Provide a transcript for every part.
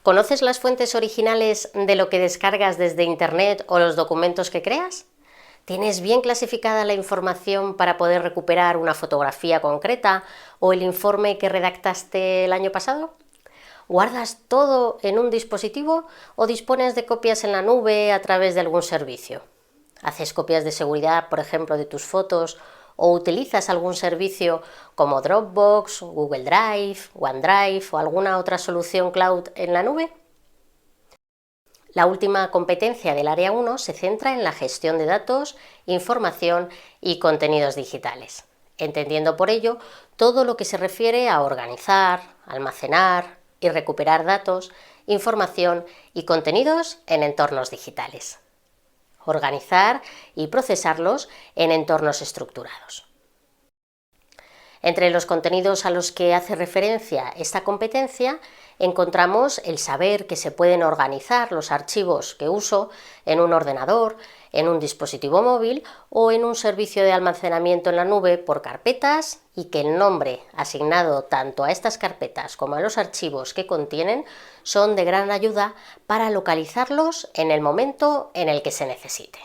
¿Conoces las fuentes originales de lo que descargas desde Internet o los documentos que creas? ¿Tienes bien clasificada la información para poder recuperar una fotografía concreta o el informe que redactaste el año pasado? ¿Guardas todo en un dispositivo o dispones de copias en la nube a través de algún servicio? ¿Haces copias de seguridad, por ejemplo, de tus fotos o utilizas algún servicio como Dropbox, Google Drive, OneDrive o alguna otra solución cloud en la nube? La última competencia del Área 1 se centra en la gestión de datos, información y contenidos digitales, entendiendo por ello todo lo que se refiere a organizar, almacenar y recuperar datos, información y contenidos en entornos digitales. Organizar y procesarlos en entornos estructurados. Entre los contenidos a los que hace referencia esta competencia encontramos el saber que se pueden organizar los archivos que uso en un ordenador, en un dispositivo móvil o en un servicio de almacenamiento en la nube por carpetas y que el nombre asignado tanto a estas carpetas como a los archivos que contienen son de gran ayuda para localizarlos en el momento en el que se necesite.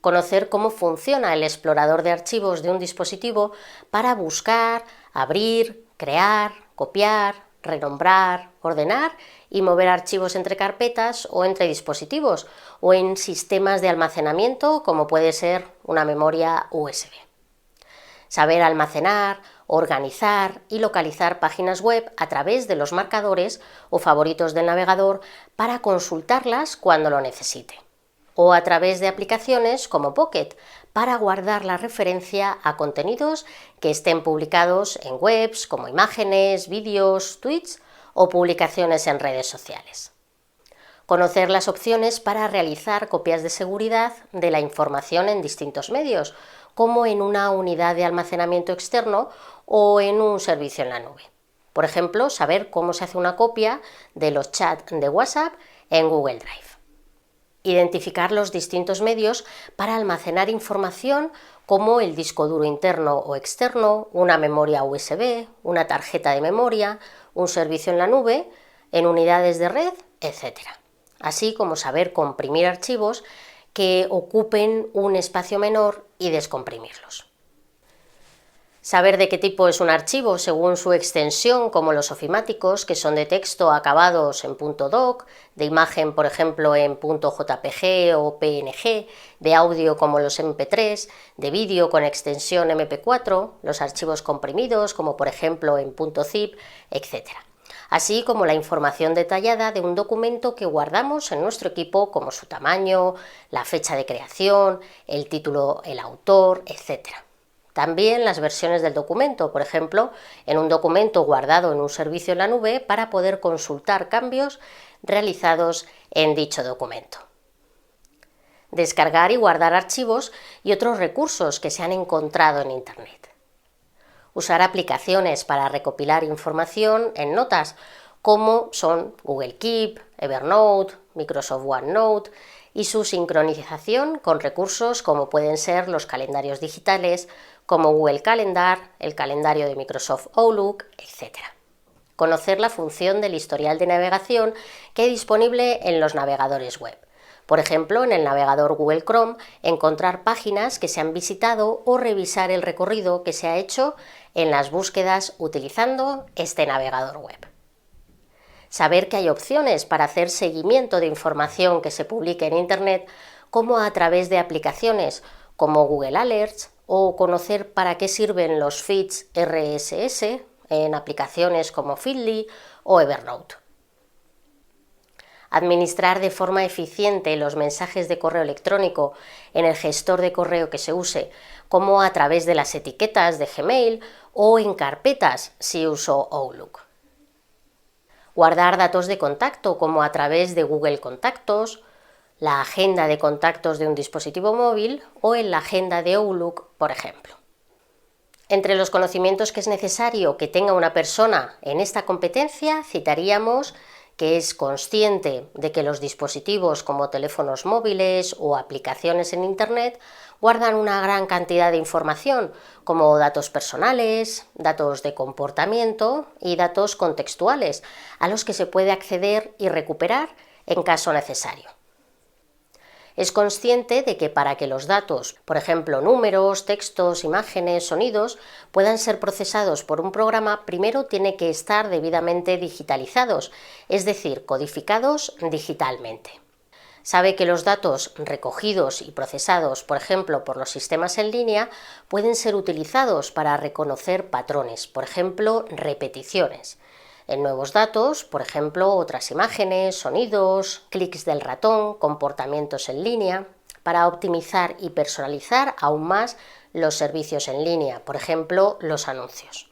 Conocer cómo funciona el explorador de archivos de un dispositivo para buscar, abrir, crear, copiar, renombrar, ordenar y mover archivos entre carpetas o entre dispositivos o en sistemas de almacenamiento como puede ser una memoria USB. Saber almacenar, organizar y localizar páginas web a través de los marcadores o favoritos del navegador para consultarlas cuando lo necesite. O a través de aplicaciones como Pocket para guardar la referencia a contenidos que estén publicados en webs como imágenes, vídeos, tweets o publicaciones en redes sociales. Conocer las opciones para realizar copias de seguridad de la información en distintos medios, como en una unidad de almacenamiento externo o en un servicio en la nube. Por ejemplo, saber cómo se hace una copia de los chats de WhatsApp en Google Drive. Identificar los distintos medios para almacenar información como el disco duro interno o externo, una memoria USB, una tarjeta de memoria, un servicio en la nube, en unidades de red, etc. Así como saber comprimir archivos que ocupen un espacio menor y descomprimirlos. Saber de qué tipo es un archivo según su extensión, como los ofimáticos, que son de texto acabados en .doc, de imagen, por ejemplo, en .jpg o PNG, de audio como los MP3, de vídeo con extensión MP4, los archivos comprimidos, como por ejemplo en .zip, etc. Así como la información detallada de un documento que guardamos en nuestro equipo, como su tamaño, la fecha de creación, el título, el autor, etc. También las versiones del documento, por ejemplo, en un documento guardado en un servicio en la nube para poder consultar cambios realizados en dicho documento. Descargar y guardar archivos y otros recursos que se han encontrado en Internet. Usar aplicaciones para recopilar información en notas, como son Google Keep, Evernote, Microsoft OneNote, y su sincronización con recursos como pueden ser los calendarios digitales, como Google Calendar, el calendario de Microsoft Outlook, etc. Conocer la función del historial de navegación que hay disponible en los navegadores web. Por ejemplo, en el navegador Google Chrome, encontrar páginas que se han visitado o revisar el recorrido que se ha hecho en las búsquedas utilizando este navegador web. Saber que hay opciones para hacer seguimiento de información que se publique en Internet, como a través de aplicaciones como Google Alerts, o conocer para qué sirven los feeds RSS en aplicaciones como Feedly o Evernote. Administrar de forma eficiente los mensajes de correo electrónico en el gestor de correo que se use, como a través de las etiquetas de Gmail o en carpetas si uso Outlook. Guardar datos de contacto como a través de Google Contactos, la agenda de contactos de un dispositivo móvil o en la agenda de Outlook, por ejemplo. Entre los conocimientos que es necesario que tenga una persona en esta competencia, citaríamos que es consciente de que los dispositivos como teléfonos móviles o aplicaciones en Internet guardan una gran cantidad de información, como datos personales, datos de comportamiento y datos contextuales, a los que se puede acceder y recuperar en caso necesario. Es consciente de que para que los datos, por ejemplo números, textos, imágenes, sonidos, puedan ser procesados por un programa, primero tiene que estar debidamente digitalizados, es decir, codificados digitalmente. Sabe que los datos recogidos y procesados, por ejemplo, por los sistemas en línea, pueden ser utilizados para reconocer patrones, por ejemplo, repeticiones. En nuevos datos, por ejemplo, otras imágenes, sonidos, clics del ratón, comportamientos en línea, para optimizar y personalizar aún más los servicios en línea, por ejemplo, los anuncios.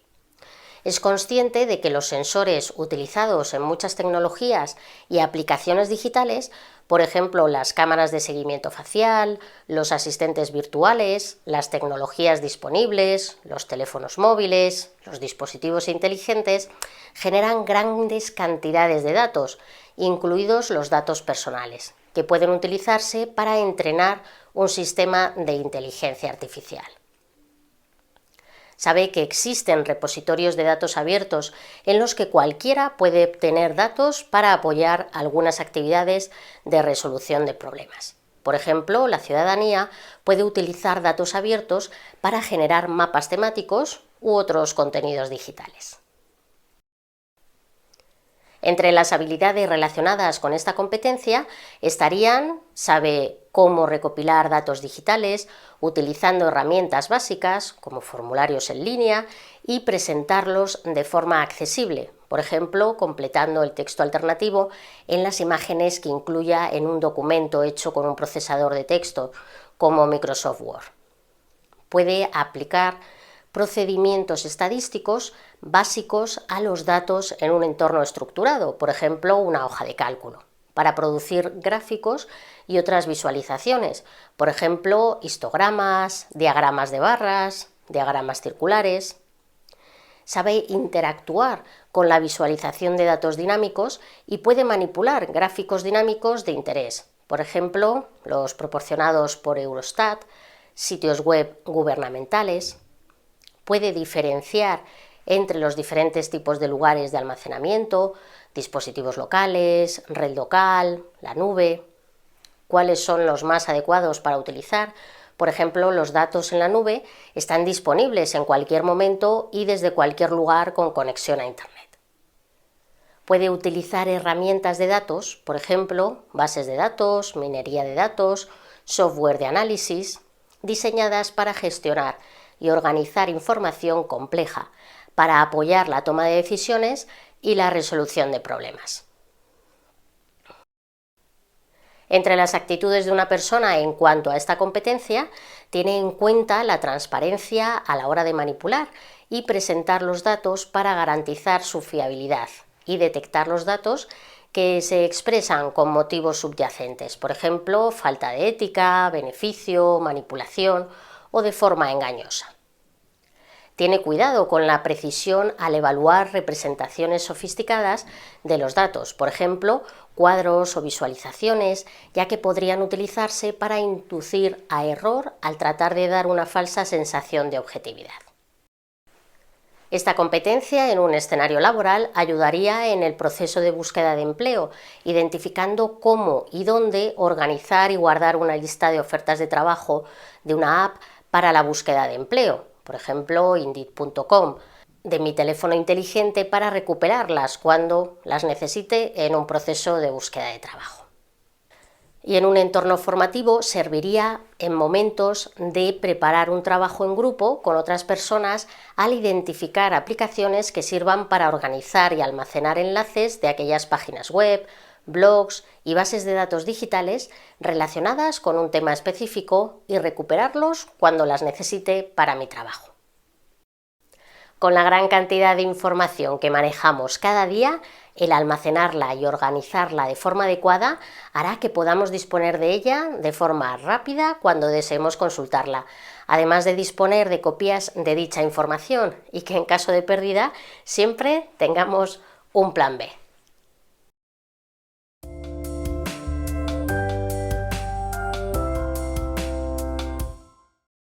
Es consciente de que los sensores utilizados en muchas tecnologías y aplicaciones digitales, por ejemplo, las cámaras de seguimiento facial, los asistentes virtuales, las tecnologías disponibles, los teléfonos móviles, los dispositivos inteligentes, generan grandes cantidades de datos, incluidos los datos personales, que pueden utilizarse para entrenar un sistema de inteligencia artificial. Sabe que existen repositorios de datos abiertos en los que cualquiera puede obtener datos para apoyar algunas actividades de resolución de problemas. Por ejemplo, la ciudadanía puede utilizar datos abiertos para generar mapas temáticos u otros contenidos digitales. Entre las habilidades relacionadas con esta competencia estarían: sabe cómo recopilar datos digitales utilizando herramientas básicas como formularios en línea y presentarlos de forma accesible, por ejemplo, completando el texto alternativo en las imágenes que incluya en un documento hecho con un procesador de texto como Microsoft Word. Puede aplicar procedimientos estadísticos básicos a los datos en un entorno estructurado, por ejemplo, una hoja de cálculo, para producir gráficos y otras visualizaciones, por ejemplo, histogramas, diagramas de barras, diagramas circulares. Sabe interactuar con la visualización de datos dinámicos y puede manipular gráficos dinámicos de interés, por ejemplo, los proporcionados por Eurostat, sitios web gubernamentales. Puede diferenciar entre los diferentes tipos de lugares de almacenamiento, dispositivos locales, red local, la nube, cuáles son los más adecuados para utilizar. Por ejemplo, los datos en la nube están disponibles en cualquier momento y desde cualquier lugar con conexión a Internet. Puede utilizar herramientas de datos, por ejemplo, bases de datos, minería de datos, software de análisis, diseñadas para gestionar y organizar información compleja, para apoyar la toma de decisiones y la resolución de problemas. Entre las actitudes de una persona en cuanto a esta competencia, tiene en cuenta la transparencia a la hora de manipular y presentar los datos para garantizar su fiabilidad y detectar los datos que se expresan con motivos subyacentes, por ejemplo, falta de ética, beneficio, manipulación o de forma engañosa. Tiene cuidado con la precisión al evaluar representaciones sofisticadas de los datos, por ejemplo, cuadros o visualizaciones, ya que podrían utilizarse para inducir a error al tratar de dar una falsa sensación de objetividad. Esta competencia en un escenario laboral ayudaría en el proceso de búsqueda de empleo, identificando cómo y dónde organizar y guardar una lista de ofertas de trabajo de una app para la búsqueda de empleo, por ejemplo, Indeed.com, de mi teléfono inteligente para recuperarlas cuando las necesite en un proceso de búsqueda de trabajo. Y en un entorno formativo serviría en momentos de preparar un trabajo en grupo con otras personas al identificar aplicaciones que sirvan para organizar y almacenar enlaces de aquellas páginas web, blogs y bases de datos digitales relacionadas con un tema específico y recuperarlos cuando las necesite para mi trabajo. Con la gran cantidad de información que manejamos cada día, el almacenarla y organizarla de forma adecuada hará que podamos disponer de ella de forma rápida cuando deseemos consultarla, además de disponer de copias de dicha información y que en caso de pérdida siempre tengamos un plan B.